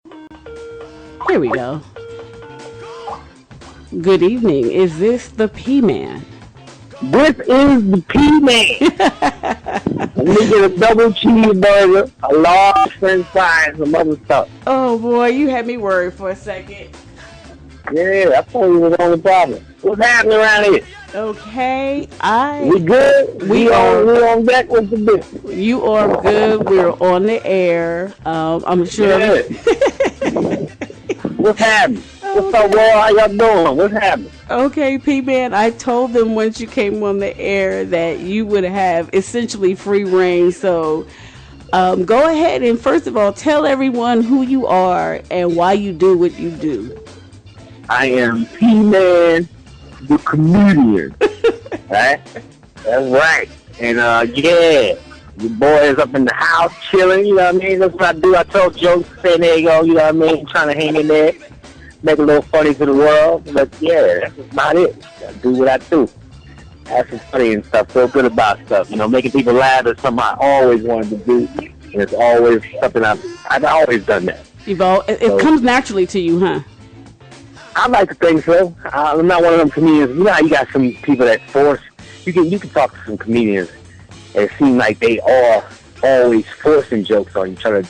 Here we go. Good evening. Is this the P-Man? This is the P-Man. Let me get a double cheeseburger, a large french fries, some other stuff. Oh boy, you had me worried for a second. Yeah, I thought you was on the problem. What's happening around here? Okay, We good? We on deck with the business. You are good. We're on the air. I'm sure. Yeah. What's happening? What's up, world? How y'all doing? What's happening? Okay, P-Man, I told them once you came on the air that you would have essentially free reign. So go ahead and first of all, tell everyone who you are and why you do what you do. I am P-Man, the comedian. Right? That's right. And yeah, your boy is up in the house chilling, you know what I mean? That's what I do. I told jokes, San Diego, you know what I mean? Trying to hang in there, make a little funny for the world. But yeah, that's about it. I do what I do. Have some funny and stuff. Feel good about stuff. You know, making people laugh is something I always wanted to do. And it's always something I've always done that. It comes naturally to you, huh? I like to think so. I'm not one of them comedians. You know how you got some people that force. You can talk to some comedians and it seems like they are always forcing jokes on each other.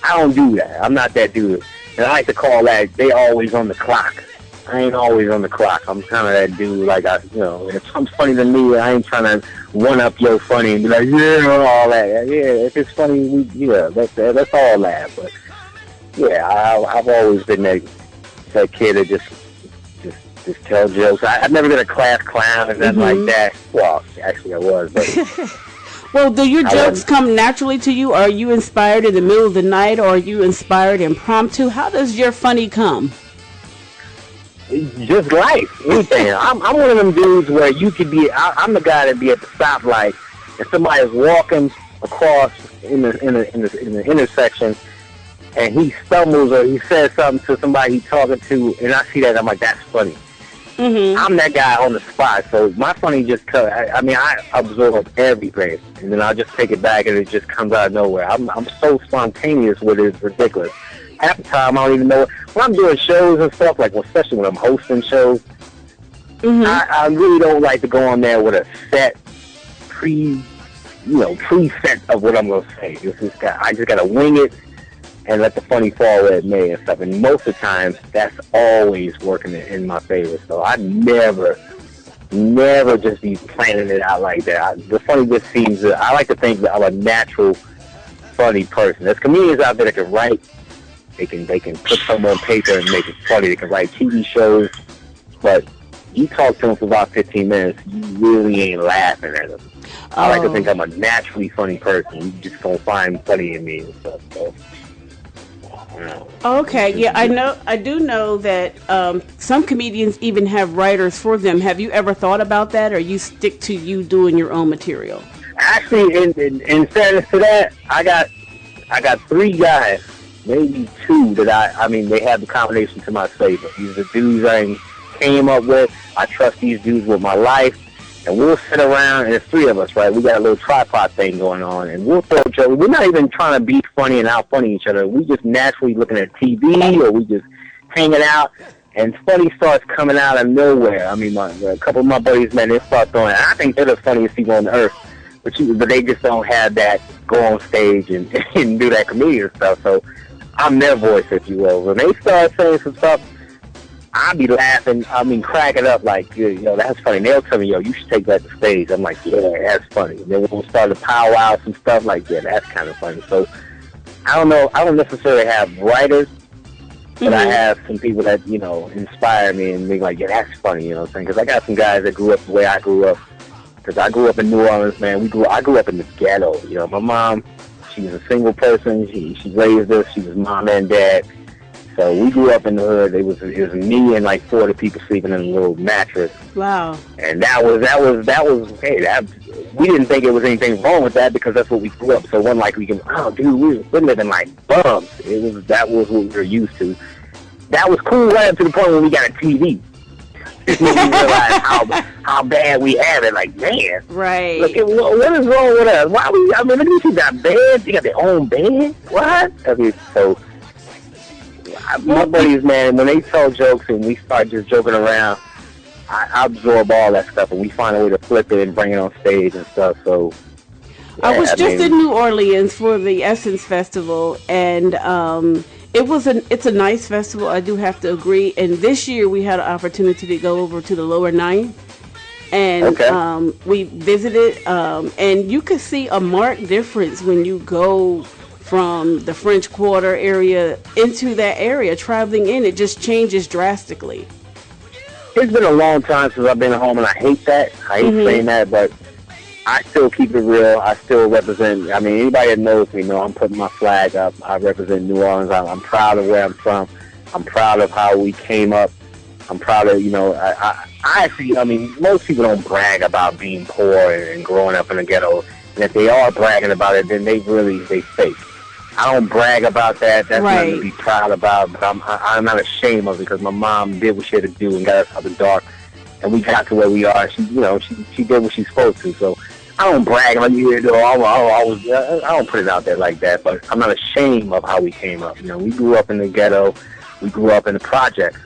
I don't do that. I'm not that dude. And I like to call that they always on the clock. I ain't always on the clock. I'm kind of that dude. Like if something's funny to me, I ain't trying to one up your funny and be like, yeah, all that. Yeah, if it's funny, let's all laugh. But yeah, I've always been that kid that just tell jokes. I've never been a class clown and nothing like that. Well, actually I was, but well, do your jokes come naturally to you? Are you inspired in the middle of the night, or are you inspired impromptu? How does your funny come? Just life, anything. I'm one of them dudes where you could be. I'm the guy that be at the stoplight and somebody's walking across in the intersection, and he stumbles or he says something to somebody he's talking to, and I see that, I'm like, that's funny. I'm that guy on the spot, so my funny just comes. I absorb everything, and then I'll just take it back, and it just comes out of nowhere. I'm so spontaneous with it, it's ridiculous. Half the time, I don't even know. When I'm doing shows and stuff, like especially when I'm hosting shows, I really don't like to go on there with a set preset of what I'm going to say. I just got to wing it and let the funny fall where it may and stuff. And most of the time, that's always working in my favor. So I never just be planning it out like that. The funny just seems I like to think that I'm a natural funny person. There's comedians out there that can write. They can put something on paper and make it funny. They can write TV shows. But you talk to them for about 15 minutes, you really ain't laughing at them. I like to think I'm a naturally funny person. You just gonna find funny in me and stuff. So. Okay, yeah, I do know that some comedians even have writers for them. Have you ever thought about that, or you stick to you doing your own material? Actually, in fairness to that, I got 3 guys, maybe 2 that they have the combination to my favor. These are dudes I came up with. I trust these dudes with my life. And we'll sit around, and there's 3 of us, right? We got a little tripod thing going on, and we'll throw each other. We're not even trying to be funny and out-funny each other. We just naturally looking at TV, or we just hanging out, and funny starts coming out of nowhere. A couple of my buddies, man, they start throwing. I think they're the funniest people on the earth, but they just don't have that go on stage and do that comedian stuff. So I'm their voice, if you will. When they start saying some stuff, I'll be laughing, cracking up like, that's funny. And they'll tell me, you should take that to stage. I'm like, yeah, that's funny. And then we'll start to powwow some stuff like, yeah, that's kind of funny. So, I don't know, I don't necessarily have writers, but I have some people that, inspire me and be like, yeah, that's funny, you know what I'm saying? Because I got some guys that grew up the way I grew up. Because I grew up in New Orleans, man. I grew up in the ghetto. My mom, she was a single person. She raised us. She was mom and dad. So we grew up in the hood. It was me and like 40 people sleeping in a little mattress. Wow. And that was we didn't think there was anything wrong with that because that's what we grew up. So it wasn't like we can, we're living like bums. That was what we were used to. That was cool right up to the point when we got a TV. When we realized how bad we have it. Like, man. Right. Look, what is wrong with us? Why look at these people got beds. They got their own bed. What? So My buddies, man, when they tell jokes and we start just joking around, I absorb all that stuff, and we find a way to flip it and bring it on stage and stuff. So yeah, I was just in New Orleans for the Essence Festival, and it's a nice festival. I do have to agree. And this year we had an opportunity to go over to the Lower Ninth, and we visited, and you could see a marked difference when you go from the French Quarter area into that area. Traveling in, it just changes drastically. It's been a long time since I've been home, and I hate that. I hate saying that, but I still keep it real. I still represent. I mean, anybody that knows me know I'm putting my flag up. I represent New Orleans. I'm proud of where I'm from. I'm proud of how we came up. I'm proud of, I actually, I mean, most people don't brag about being poor and growing up in the ghetto. And if they are bragging about it, then they fake. I don't brag about that. That's nothing to be proud about. But I'm not ashamed of it, because my mom did what she had to do and got us out of the dark, and we got to where we are. She did what she's supposed to. So I don't brag like you do. I don't put it out there like that. But I'm not ashamed of how we came up. We grew up in the ghetto. We grew up in the projects.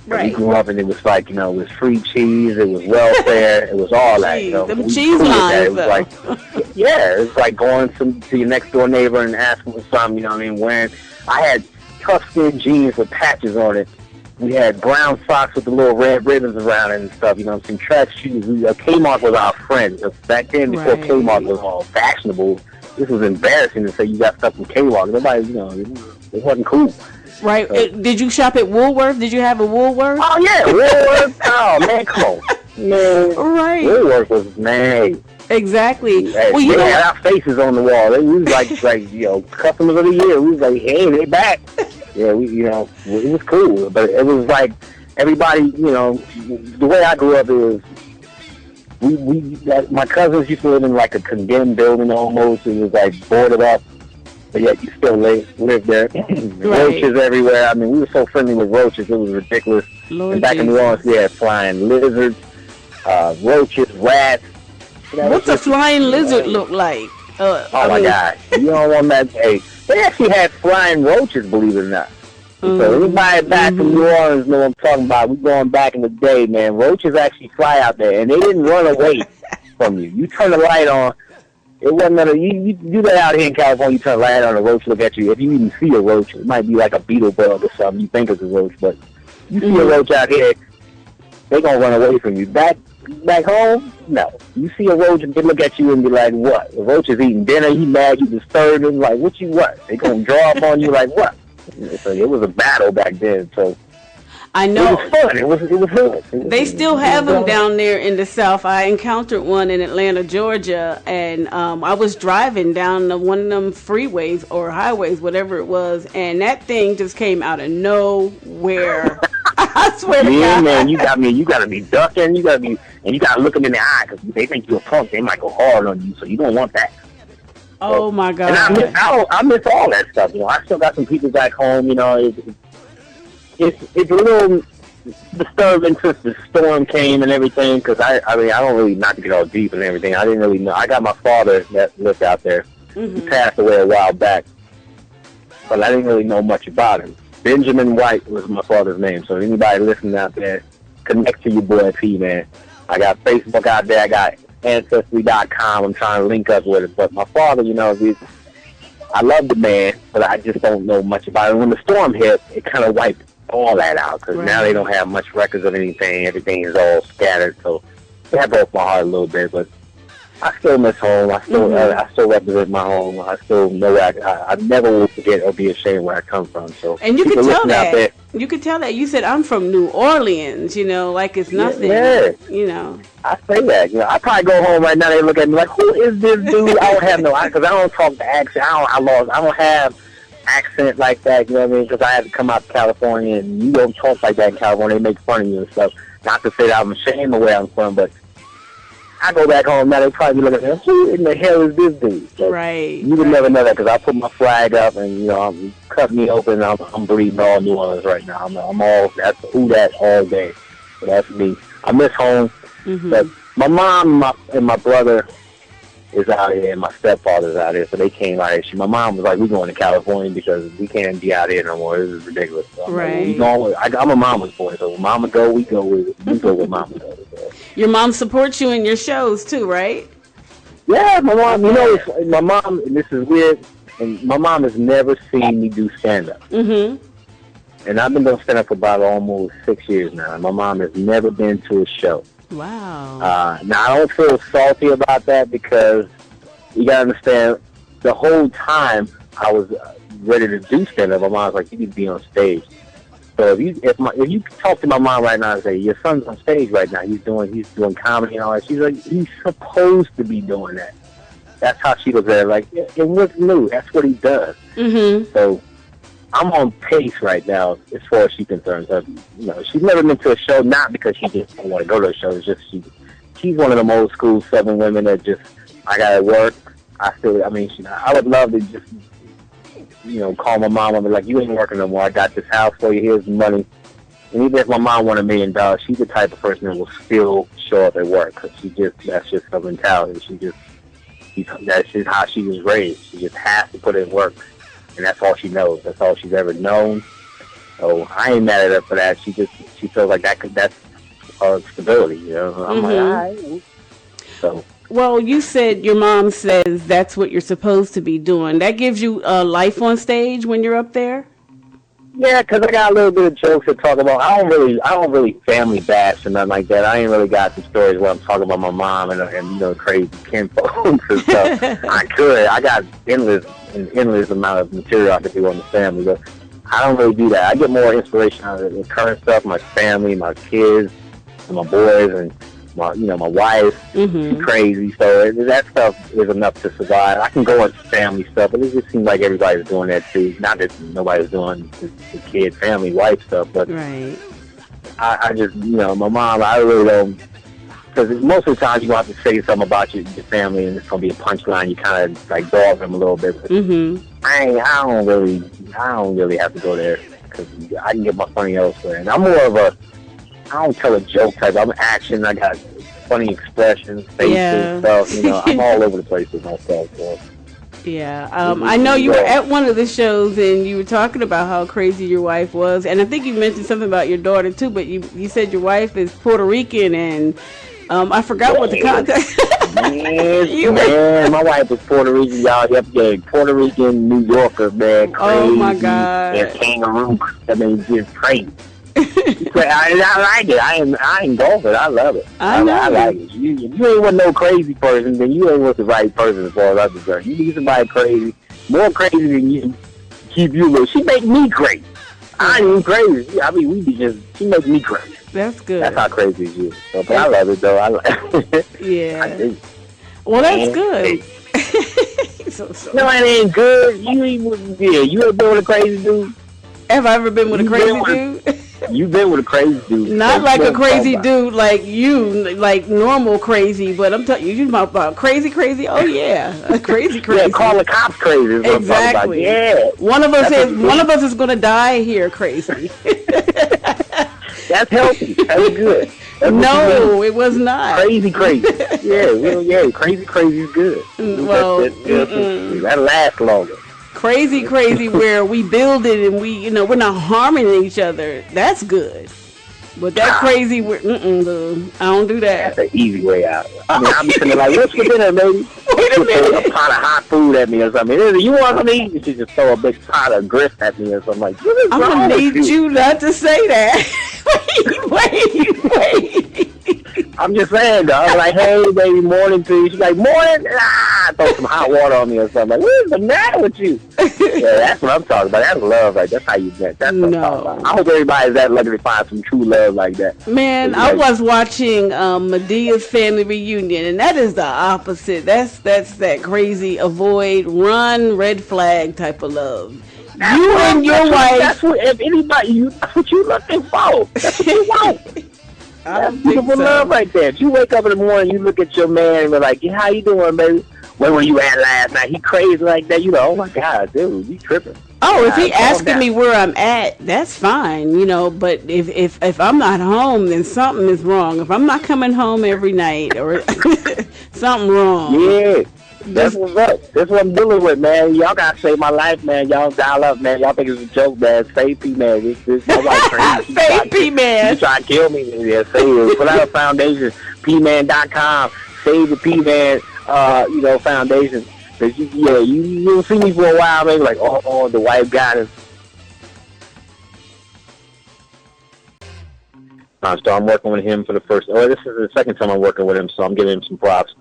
Right. We grew up, and it was like, it was free cheese, it was welfare, it was all that. Them cheese lines, it was like, it's like going to your next door neighbor and asking for something, wearing, I had tough skin jeans with patches on it. We had brown socks with the little red ribbons around it and stuff, some track shoes. Kmart was our friend. Back then, before Kmart was all fashionable, this was embarrassing to say you got stuff from Kmart. Nobody, it wasn't cool. Right. So, did you shop at Woolworth? Did you have a Woolworth? Oh, yeah, Woolworth. Oh, man, come on. Man, right. Woolworth was, man. Exactly. They had our faces on the wall. We was like customers of the year. We was like, hey, they back. Yeah, it was cool. But it was like everybody, the way I grew up is, my cousins used to live in like a condemned building almost. It was like boarded up. But yet you still live there. Roaches everywhere. I mean, we were so friendly with roaches. It was ridiculous. Lord and back in New Orleans, we had flying lizards, roaches, rats. What's a flying lizard look like? My God. You don't want that. Hey, they actually had flying roaches, believe it or not. So anybody back from New Orleans know what I'm talking about. We're going back in the day, man. Roaches actually fly out there, and they didn't run away from you. You turn the light on. It wasn't you do that out here in California. You turn the light on, a roach look at you. If you even see a roach, it might be like a beetle bug or something. You think it's a roach, but you see a roach out here, they gonna run away from you. Back home, no. You see a roach and they look at you and be like, "What?" The roach is eating dinner. He mad. You disturbed him. Like, what you what? They gonna draw up on you like what? So it was a battle back then. So. I know. It was fun. It was fun. They still have them down there in the South. I encountered one in Atlanta, Georgia, and I was driving down one of them freeways or highways, whatever it was, and that thing just came out of nowhere. I swear to God. Man, you got to be ducking. You got to look them in the eye, because they think you're a punk. They might go hard on you, so you don't want that. Oh my God. And I miss all that stuff. I still got some people back home. It's a little disturbing since the storm came and everything, because I don't really, not to get all deep and everything, I didn't really know. I got my father that lived out there. He passed away a while back, but I didn't really know much about him. Benjamin White was my father's name, so anybody listening out there, connect to your boy P-Man. I got Facebook out there, I got Ancestry.com, I'm trying to link up with it, but my father, I love the man, but I just don't know much about it. When the storm hit, it kind of wiped all that out, because now they don't have much records of anything. Everything is all scattered, so that broke my heart a little bit. But I still miss home. I still represent my home. I still know where I never will forget or be ashamed where I come from. So, and you can tell that. You could tell that. You said I'm from New Orleans. Like it's nothing. Yeah. I say that. I probably go home right now. They look at me like, "Who is this dude?" I don't have no, because I don't talk the accent. I don't have accent like that, you know what I mean? Because I had to come out to California, and you don't talk like that in California. They make fun of you and stuff. Not to say that I'm ashamed of where I'm from, but I go back home now, they probably be looking at me, who in the hell is this dude? So right. You would never know that, because I put my flag up, and, I'm cut me open, and I'm breathing all New Orleans right now. I'm all, that's who that all day. So that's me. I miss home, but my mom and my brother, is out here, and my stepfather's out here, so they came out here. My mom was like, "We're going to California because we can't be out here no more. This is ridiculous." So right. I'm a mama's boy, so when mama go, we go with mama goes. So. Your mom supports you in your shows too, right? Yeah, my mom. My mom. And this is weird, and my mom has never seen me do stand-up. Mm-hmm. And I've been doing stand-up for about almost 6 years now. And my mom has never been to a show. Wow. Now, I don't feel salty about that because you got to understand, the whole time I was ready to do stand-up, my mom was like, "You need to be on stage." So if you talk to my mom right now and say, "Your son's on stage right now, he's doing comedy and all that," she's like, "He's supposed to be doing that." That's how she was there. Like, and what's new? That's what he does. Mm-hmm. So I'm on pace right now as far as she's concerned. So, she's never been to a show, not because she just don't want to go to a show. It's just she's one of them old school Southern women that just, I gotta work. I would love to just, call my mom and be like, "You ain't working no more. I got this house for you. Here's the money." And even if my mom won $1 million, she's the type of person that will still show up at work. Cause that's just her mentality. That's just how she was raised. She just has to put in work. And that's all she knows. That's all she's ever known. So I ain't mad at her for that. She feels like that's her stability, I'm like, all right. So. Well, you said your mom says that's what you're supposed to be doing. That gives you life on stage when you're up there? Yeah, because I got a little bit of jokes to talk about. I don't really family bash or nothing like that. I ain't really got some stories where I'm talking about my mom and crazy kinfolks and stuff. I got endless amount of material I could do on the family, but I don't really do that. I get more inspiration out of the current stuff, my family, my kids, and my boys, and my wife. Mm-hmm. She's crazy, so that stuff is enough to survive. I can go into family stuff, but it just seems like everybody's doing that too. Not that nobody's doing the kid, family, wife stuff, but right. I just, my mom, I really don't, because most of the time you have to say something about your family, and it's gonna be a punchline. You kind of like dog them a little bit. But mm-hmm. I don't really have to go there because I can get my funny elsewhere. And I'm more of a, I don't tell a joke type. I'm action. I got funny expressions, faces, stuff. I'm all over the place with myself. So. Yeah. I know you were at one of the shows and you were talking about how crazy your wife was, and I think you mentioned something about your daughter too. But you said your wife is Puerto Rican, and I forgot what the context. Man, my wife is Puerto Rican, y'all. Yep, Puerto Rican, New Yorker, man. Crazy. Oh my God. And kangaroo. I mean, just crazy. I like it. I engulf it. I love it. I like it. You ain't want no crazy person, then you ain't want the right person as far as I'm concerned. You need somebody crazy, more crazy than you, keep you low. She make me crazy. I ain't even crazy. I mean, she make me crazy. That's good. That's how crazy she is. So, but I love it though. I like it. Yeah. Well, that's good. No, it ain't good. You ain't been with a crazy dude. Have I ever been with a crazy dude? You've been with a crazy dude. Not like a crazy dude like you, like normal crazy, but I'm telling you about crazy. Oh yeah, crazy. Yeah, call the cops crazy. Exactly. Yeah. One of us is gonna die here crazy. That's healthy. That's good. No, it was not. Crazy. Yeah, crazy is good. Well, that'll last longer. Crazy where we build it and we're not harming each other. That's good. But that crazy, I don't do that. That's an easy way out. I mean, I'm sitting there like, what's for dinner, baby? Wait a minute. A pot of hot food at me or something. You want something to eat? She just throw a big pot of grist at me or something. Like, I'm going to need you not to say that. Wait. I'm just saying, dog. I'm like, hey, baby, morning to you. She's like, morning? Throw some hot water on me or something. Like, what is the matter with you? Yeah, that's what I'm talking about. That's love, right? That's how you get. That's what I'm talking about. I hope everybody's that lucky to find some true love like that. Man, I was watching Medea's family reunion, and that is the opposite. That's that crazy avoid, run, red flag type of love. You and your wife. That's what, if anybody, that's what you looking for. That's what you want. That's beautiful love right there. If you wake up in the morning, you look at your man and be like, yeah, how you doing, baby? Where were you at last night? He crazy like that. Oh my God, dude, you tripping. Oh, if he asking me where I'm at, that's fine, but if I'm not home, then something is wrong. If I'm not coming home every night or something wrong. Yeah. That's what's up. That's what I'm dealing with, man. Y'all gotta save my life, man. Y'all dial up, man. Y'all think it's a joke, man. Save PMan. This my wife crazy. Save PMan. She trying to kill me. Yeah, save it. Put out a foundation. PMan.com. Save the PMan. Foundation. Cause you'll see me for a while, maybe like, oh, the wife got us. So I'm working with him for the first. Oh, this is the second time I'm working with him, so I'm giving him some props.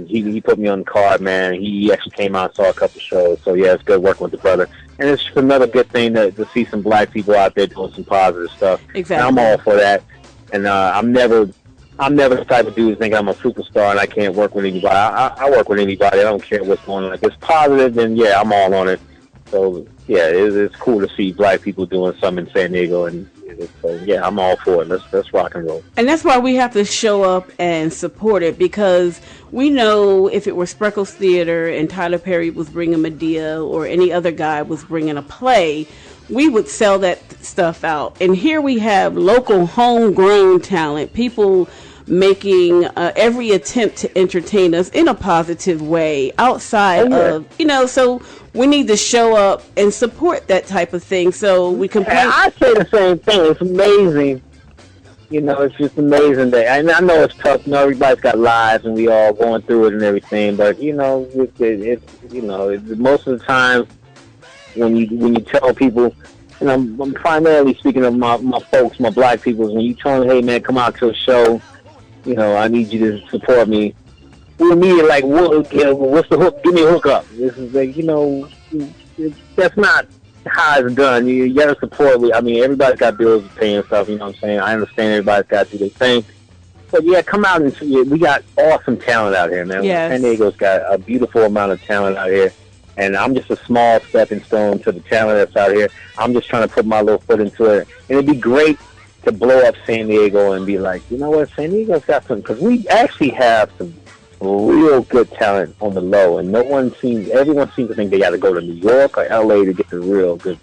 He put me on the card, man. He actually came out and saw a couple shows. So yeah, it's good working with the brother. And it's just another good thing to see some black people out there doing some positive stuff. Exactly. And I'm all for that. And I'm never the type of dude to think I'm a superstar and I can't work with anybody. I work with anybody. I don't care what's going on. If it's positive, then yeah, I'm all on it. So yeah, it's cool to see black people doing something in San Diego, and so yeah, I'm all for it. Let's rock and roll. And that's why we have to show up and support it, because we know if it were Spreckles Theater and Tyler Perry was bringing Medea or any other guy was bringing a play, we would sell that stuff out. And here we have local homegrown talent, people making every attempt to entertain us in a positive way outside of, so we need to show up and support that type of thing so we can play. I say the same thing. It's amazing. It's just amazing that, and I know it's tough. Everybody's got lives and we all going through it and everything, but most of the time when you tell people, and I'm primarily speaking of my folks, my black people, when you tell them, hey man, come out to a show, I need you to support me. We immediately like, what's the hook? Give me a hookup. This is like, that's not how it's done. You gotta support me. I mean, everybody's got bills to pay and stuff. You know what I'm saying? I understand everybody's got to do their thing, but yeah, come out and see it. We got awesome talent out here, man. Yes. San Diego's got a beautiful amount of talent out here, and I'm just a small stepping stone to the talent that's out here. I'm just trying to put my little foot into it, and it'd be great to blow up San Diego and be like, you know what, San Diego's got some, because we actually have some real good talent on the low, and everyone seems to think they got to go to New York or LA to get the real good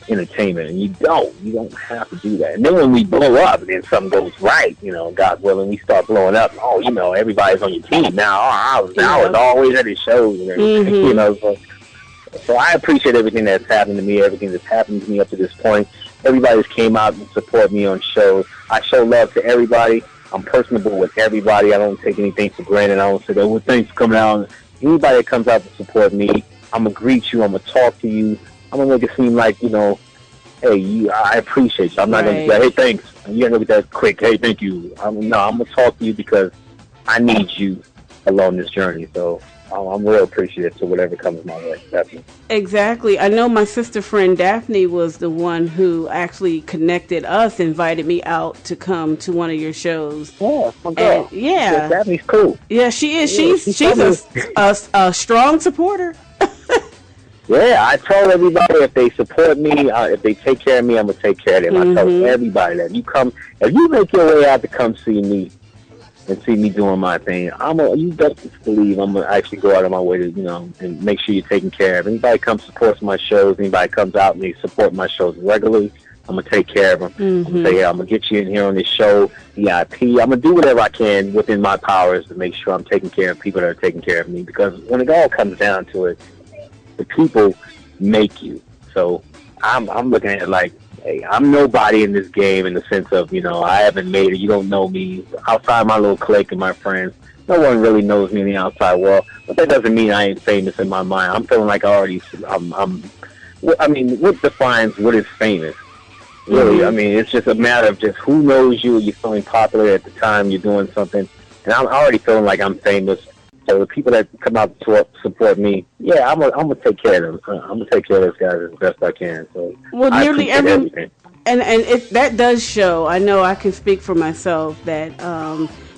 entertainment, and you don't have to do that. And then when we blow up and then something goes right, God willing, we start blowing up, everybody's on your team now. I was always at his shows and everything. So I appreciate everything that's happened to me, everything that's happened to me up to this point. Everybody's came out and support me on shows. I show love to everybody. I'm personable with everybody. I don't take anything for granted. I don't say, well, thanks for coming out. Anybody that comes out to support me, I'm going to greet you. I'm going to talk to you. I'm going to make it seem like, hey, I appreciate you. I'm not going to say, hey, thanks. You're going to get that quick, hey, thank you. I'm going to talk to you because I need you along this journey. So I'm real appreciative to whatever comes my way. Definitely. Exactly. I know my sister friend Daphne was the one who actually connected us, invited me out to come to one of your shows. Yeah, my girl. Yeah, Daphne's cool. Yeah, she is. Yeah, she's a strong supporter. Yeah, I told everybody if they support me, if they take care of me, I'm gonna take care of them. I told everybody that if you make your way out to come see me and see me doing my thing, you best believe I'm gonna actually go out of my way to, and make sure you're taken care of. Anybody comes supports my shows, anybody comes out and they support my shows regularly, I'm gonna take care of them. I'm gonna say, I'm gonna get you in here on this show, VIP. I'm gonna do whatever I can within my powers to make sure I'm taking care of people that are taking care of me. Because when it all comes down to it, the people make you. So I'm looking at it like, hey, I'm nobody in this game in the sense of, I haven't made it. You don't know me outside my little clique and my friends. No one really knows me in the outside world. But that doesn't mean I ain't famous in my mind. I'm feeling like what defines what is famous? Really, I mean, it's just a matter of just who knows you. You're feeling popular at the time you're doing something. And I'm already feeling like I'm famous. So the people that come out to support me, yeah, I'm gonna take care of them. I'm gonna take care of those guys as best I can. So nearly everything, and that does show. I know I can speak for myself that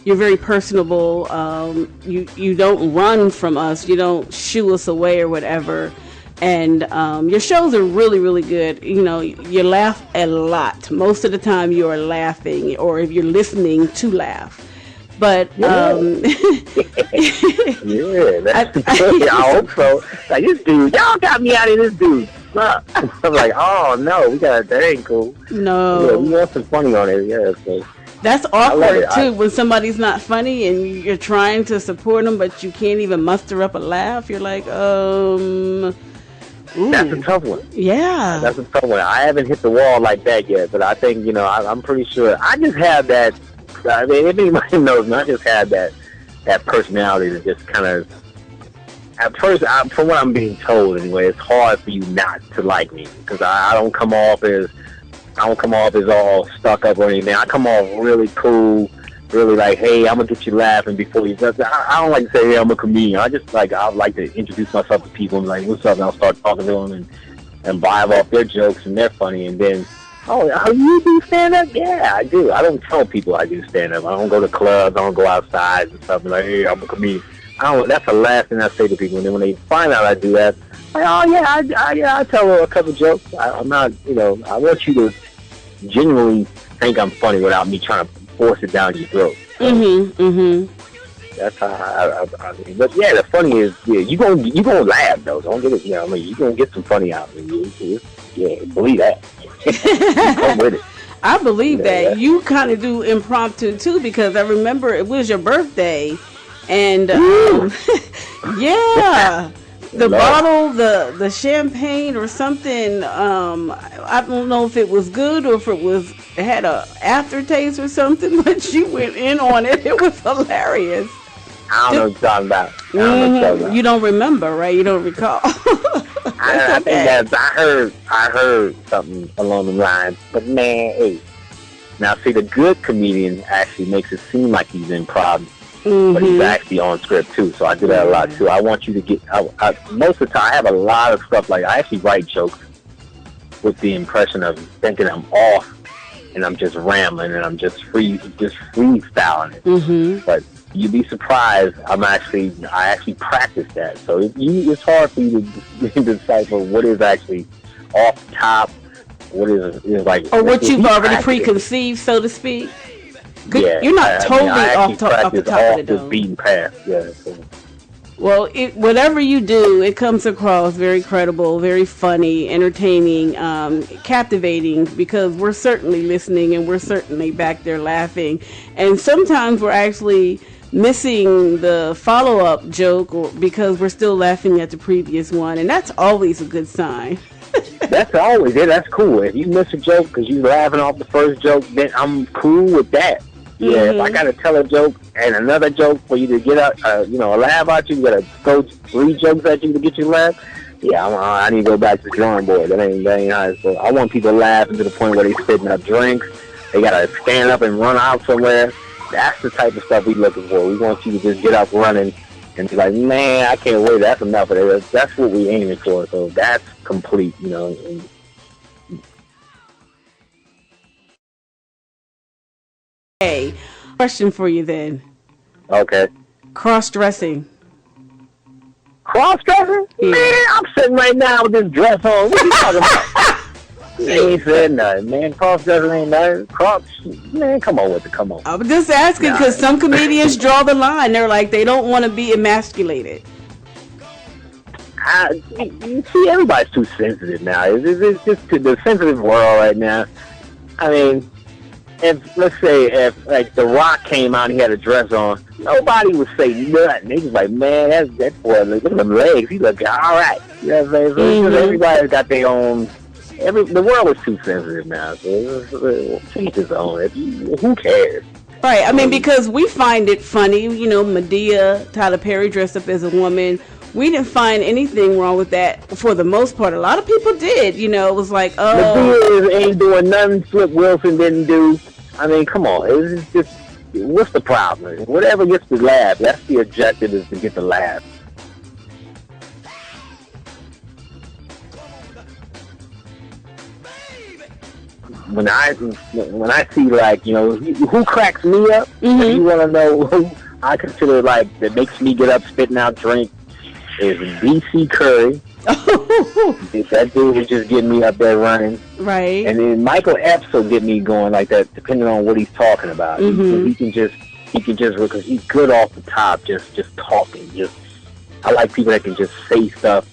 you're very personable. You don't run from us. You don't shoo us away or whatever. And your shows are really, really good. You laugh a lot. Most of the time, you are laughing, or if you're listening to laugh. But yeah, I hope so. Like, this dude, y'all got me out of this dude. I'm like, oh no, that ain't cool. No, yeah, we want some funny on it. Yeah, so That's awkward too when somebody's not funny and you're trying to support them, but you can't even muster up a laugh. You're like, ooh. That's a tough one. Yeah. That's a tough one. I haven't hit the wall like that yet, but I think, I'm pretty sure. I just have that, I mean, if anybody knows me, I just have that personality that just kind of, at first, from what I'm being told anyway, it's hard for you not to like me, because I don't come off as all stuck up or anything. I come off really cool, really like, hey, I'm gonna get you laughing before you. I don't like to say, hey, I'm a comedian. I like to introduce myself to people and like, what's up? And I'll start talking to them and vibe off their jokes, and they're funny. And then, oh, you do stand up? Yeah, I do. I don't tell people I do stand up. I don't go to clubs. I don't go outside and stuff. And like, hey, I'm a comedian. That's the last thing I say to people. And then when they find out I do that, like, oh yeah, I tell a couple jokes. I'm not, I want you to genuinely think I'm funny without me trying to force it down your throat. That's how I mean. But yeah, the funny is, you gonna laugh though. Don't get it. You gonna get some funny out of it. Yeah, believe that. Come with it. I believe that. You kind of do impromptu too, because I remember it was your birthday, and yeah. The bottle, the champagne or something, I don't know if it was good or if it had a aftertaste or something, but you went in on it. It was hilarious. I don't know what you're talking about. You don't remember, right? You don't recall. I think I heard something along the lines, but man, hey. Now see, the good comedian actually makes it seem like he's improv. But he's actually on script too, so I do that a lot too. I want you to get. Most of the time, I have a lot of stuff like I actually write jokes with the impression of thinking I'm off and I'm just rambling and I'm just freestyling it. But you'd be surprised. I actually practice that, so it's hard for you to decipher what is actually off the top, what is like, or what you've already preconceived, so to speak. Yeah, you're not totally off the top of the dome. Beaten path. Yeah. So. Well, whatever you do, it comes across very credible, very funny, entertaining, captivating, because we're certainly listening and we're certainly back there laughing. And sometimes we're actually missing the follow-up joke because we're still laughing at the previous one, and that's always a good sign. That's always it. That's cool. If you miss a joke because you're laughing off the first joke, then I'm cool with that. Yeah, if I gotta tell a joke and another joke for you to get a laugh out you gotta throw 3 jokes at you to get you to laugh. Yeah, I need to go back to the drawing board. That ain't how so I want people laughing to the point where they spitting up drinks. They gotta stand up and run out somewhere. That's the type of stuff we looking for. We want you to just get up running and be like, man, I can't wait. That's enough of it. That's what we aiming for. So that's complete, Hey, question for you then. Okay. Cross-dressing. Cross-dressing? Yeah. Man, I'm sitting right now with this dress on. What are you talking about? You ain't said nothing, man. Cross-dressing ain't nothing. Man, come on with it. Come on. I'm just asking because some comedians draw the line. They're like, they don't want to be emasculated. You see, everybody's too sensitive now. It's just the sensitive world right now. I mean, let's say if like The Rock came out and he had a dress on, nobody would say nothing. They just like, man, that boy, look at them legs. He look all right. You know what I'm saying? So everybody's got their own. The world is too sensitive now. So each his own. Who cares? Right. I mean, because we find it funny. Medea, Tyler Perry dressed up as a woman. We didn't find anything wrong with that for the most part. A lot of people did. It was like, oh. Medea ain't doing nothing Flip Wilson didn't do. I mean, come on. It's just, what's the problem? Whatever gets the laugh, that's the objective, is to get the laugh. When I see, like, who cracks me up, if you want to know who I consider, like, that makes me get up spitting out drink, is B.C. Curry. That dude is just getting me up there running. Right. And then Michael Epps will get me going like that, depending on what he's talking about. He can just, because he's good off the top, just talking. I like people that can just say stuff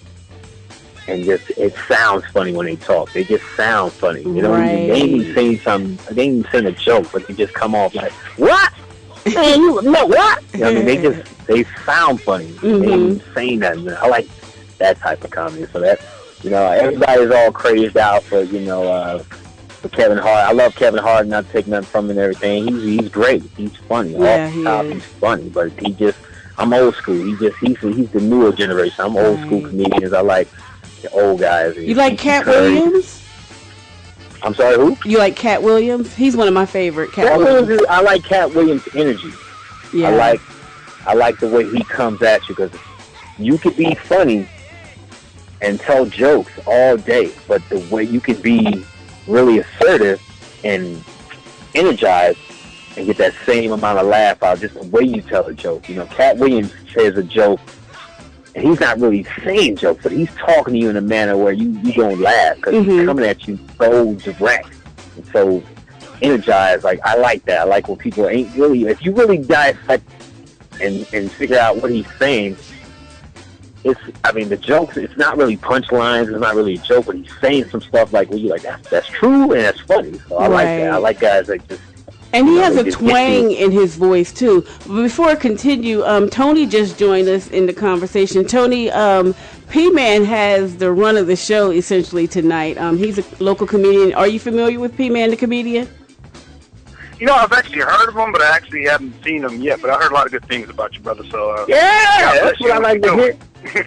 and just it sounds funny when they talk. They just sound funny. You know, Right. they ain't even saying something. They ain't even saying a joke, but they just come off like, "What? Man, you know what?" You know, I mean, they sound funny. They ain't even saying nothing. I like that type of comedy. So that, you know, everybody's all crazed out for, you know, for Kevin Hart. I love Kevin Hart, not to take nothing from him and everything. He's great. He's funny. Yeah, Off the top, he's funny, but I'm old school. He's the newer generation. I'm old school comedians. I like the old guys. You like Cat Williams? I'm sorry, who? You like Cat Williams? He's one of my favorite. Cat Williams. I like Cat Williams' energy. Yeah. I like the way he comes at you, because you could be funny and tell jokes all day, but the way you could be really assertive and energized and get that same amount of laugh out just the way you tell a joke. You know, Cat Williams says a joke, and he's not really saying jokes, but he's talking to you in a manner where you don't laugh, because he's coming at you so direct and so energized. Like, I like that. I like when people ain't really, if you really dissect and figure out what he's saying, the jokes, it's not really punchlines, it's not really a joke, but he's saying some stuff like, well, you're like, that's true, and that's funny. So I like that. I like guys that just... And he has a twang in his voice, too. But before I continue, Tony just joined us in the conversation. Tony, PMan has the run of the show, essentially, tonight. He's a local comedian. Are you familiar with PMan, the comedian? You know, I've actually heard of him, but I actually haven't seen him yet. But I heard a lot of good things about you, brother. So yeah, that's what I like to hear.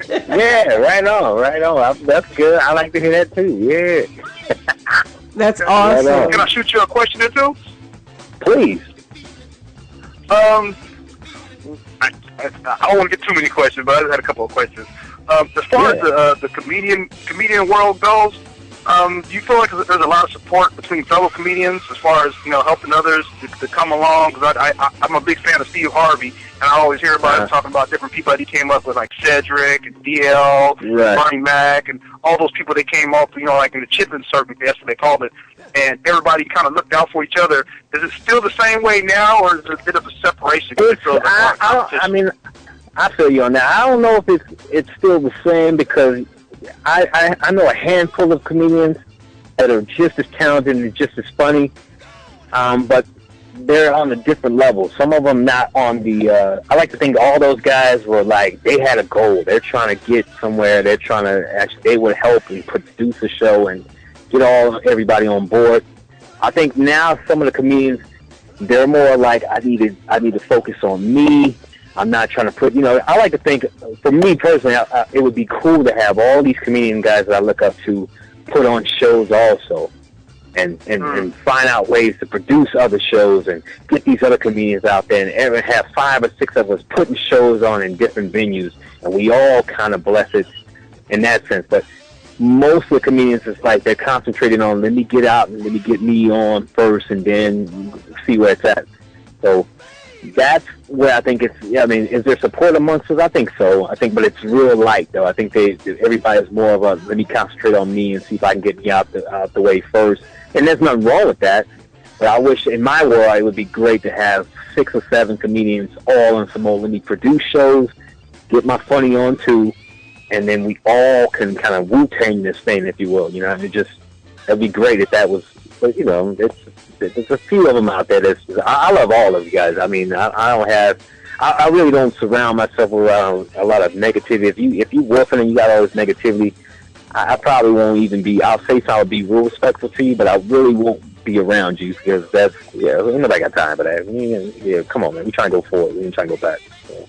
Yeah, right on. That's good. I like to hear that too. Yeah. That's awesome. Right, can I shoot you a question or two? Please. I don't want to get too many questions, but I just had a couple of questions. As far as the comedian world goes, do you feel like there's a lot of support between fellow comedians as far as, you know, helping others to come along? Because I'm a big fan of Steve Harvey, and I always hear about him talking about different people that he came up with, like Cedric and DL, Barney Mac, and all those people that came up, you know, like in the chitlin circuit, that's what they called it, and everybody kind of looked out for each other. Is it still the same way now, or is there a bit of a separation? I feel you on that. I don't know if it's still the same, because I know a handful of comedians that are just as talented and just as funny, but they're on a different level. Some of them not on the, I like to think all those guys were like, they had a goal. They're trying to get somewhere. They're trying to, they would help and produce a show and get everybody on board. I think now some of the comedians, they're more like, I need to focus on me. I'm not trying to put, you know, I like to think, for me personally, it would be cool to have all these comedian guys that I look up to put on shows also, and find out ways to produce other shows and get these other comedians out there, and have 5 or 6 of us putting shows on in different venues, and we all kind of bless it in that sense. But most of the comedians, it's like they're concentrating on, let me get out and let me get me on first, and then see where it's at. So that's where I think it's, is there support amongst us? I think so. But it's real light, though. I think everybody's more of a, let me concentrate on me and see if I can get me out the way first. And there's nothing wrong with that. But I wish, in my world, it would be great to have 6 or 7 comedians all on some old, let me produce shows, get my funny on too, and then we all can kind of Wu-Tang this thing, if you will. You know, that'd be great if that was, but, you know, there's a few of them out there. I love all of you guys. I mean, I really don't surround myself around a lot of negativity. If you woofing and you got all this negativity, I probably won't even be, I'll say so, I'll be real respectful to you, but I really won't be around you, because nobody got time for that. Yeah, come on, man. We trying to go forward. We ain't trying to go back. So.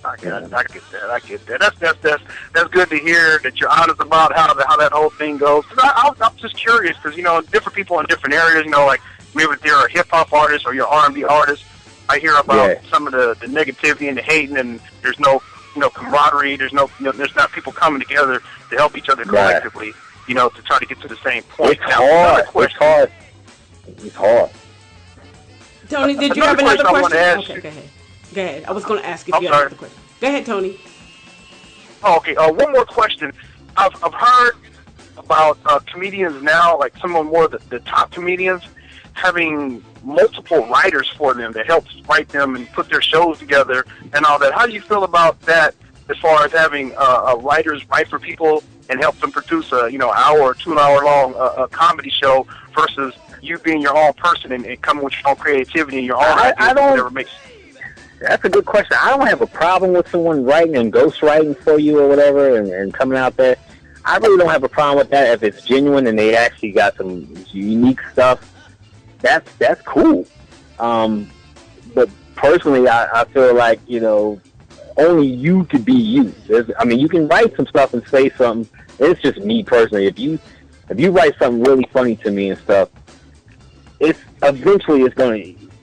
I get that. That's good to hear that you're honest about how that whole thing goes. Cause I'm just curious, because, you know, different people in different areas, you know, like maybe if you're a hip hop artist or you're R&B artist, I hear about some of the negativity and the hating, and there's no, you know, camaraderie. There's no, you know, there's not people coming together to help each other collectively, you know, to try to get to the same point. It's hard. Tony, did you have another question? Okay, go ahead. I was going to ask if you had another question. Go ahead, Tony. Oh, okay. One more question. I've heard about comedians now, like some of the top comedians, having multiple writers for them that helps write them and put their shows together and all that. How do you feel about that, as far as having writers write for people and help them produce a, hour or 2 hour long a comedy show versus you being your own person and coming with your own creativity and your own ideas? I don't. Whatever makes. That's a good question. I don't have a problem with someone writing and ghostwriting for you or whatever and coming out there. I really don't have a problem with that if it's genuine and they actually got some unique stuff. That's cool. But personally, I feel like, only you could be you. You can write some stuff and say something. It's just me personally. If you write something really funny to me and stuff,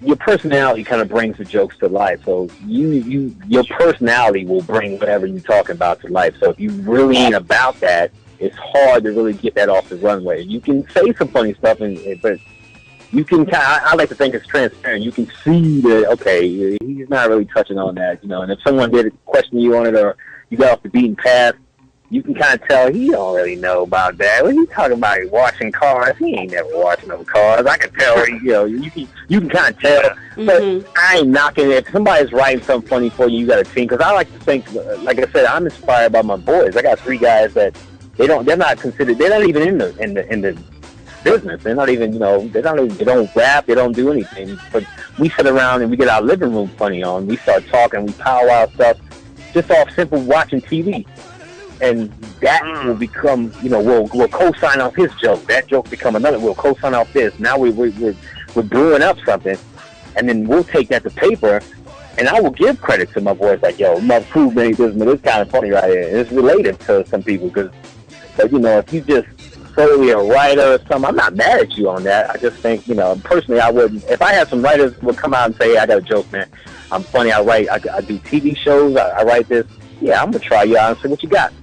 your personality kind of brings the jokes to life. So your personality will bring whatever you're talking about to life. So if you really ain't about that, it's hard to really get that off the runway. You can say some funny stuff, but you can I like to think it's transparent. You can see that, okay, he's not really touching on that, and if someone did question you on it or you got off the beaten path, you can kind of tell he don't really know about that. What he talking about? He washing cars. He ain't never washing no cars. I can tell. You can kind of tell. Mm-hmm. But I ain't knocking it. If somebody's writing something funny for you, you got a team. Because I like to think, like I said, I'm inspired by my boys. I got 3 guys that they're not considered. They're not even in the business. They're not even. They don't rap. They don't do anything. But we sit around and we get our living room funny on. We start talking. We powwow stuff just off simple watching TV. And that will become, we'll co-sign off his joke. That joke become another. We'll co-sign off this. Now we're brewing up something, and then we'll take that to paper, and I will give credit to my boys. Like, yo, my crew made this, but it's kind of funny right here. It's related to some people but if you just solely a writer or something, I'm not mad at you on that. I just think, personally, I wouldn't. If I had some writers would come out and say, hey, I got a joke, man. I'm funny. I write. I do TV shows. I write this. Yeah, I'm gonna try you out and see what you got.